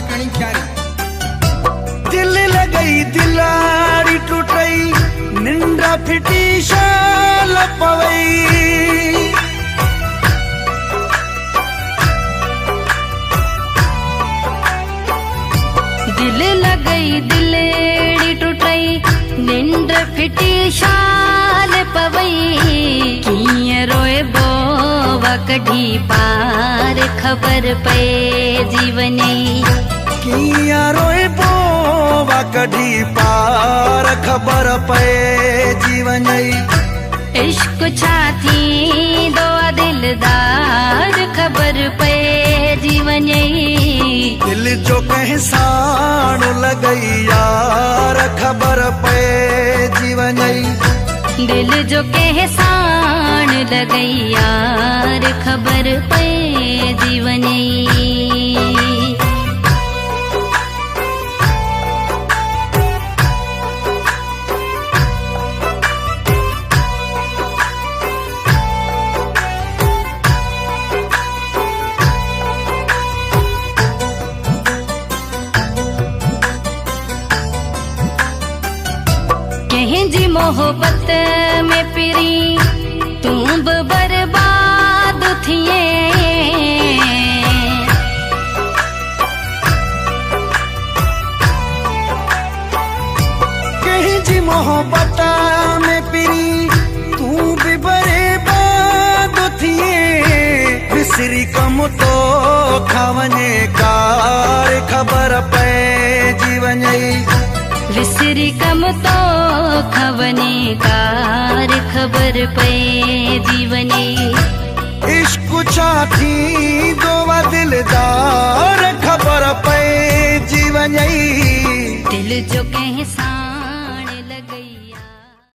कणी क्यारी। दिल लगई दिलाड़ी टूटई निंद्रा फिटी शाल पवई। दिल लगई दिलेड़ी टूटई निंद्र फिटी शाल पवई। किए रोए बोवा कढ़ी पार खबर पे जीवनी। किया रोए बोवा कढ़ी पार खबर पे जीवन। इश्क छाती दो दिलदार खबर पे जीवन। दिल जो कह साण लगई यार खबर पे जीवन। दिल जो कह साण लगई यार खबर पे जीवन। जी मोहब्बत में पिरी तू बर्बाद थिए। कहीं जी मोहब्बत में पिरी तू भी बर्बाद थिए। विसरी कम तो खावने कार खबर पे जीवन। विसरी कम तो खवने कार खबर पे जीवनी। इश्क छाती दोवा दिलदार खबर पे जीवन। दिल जो कह सा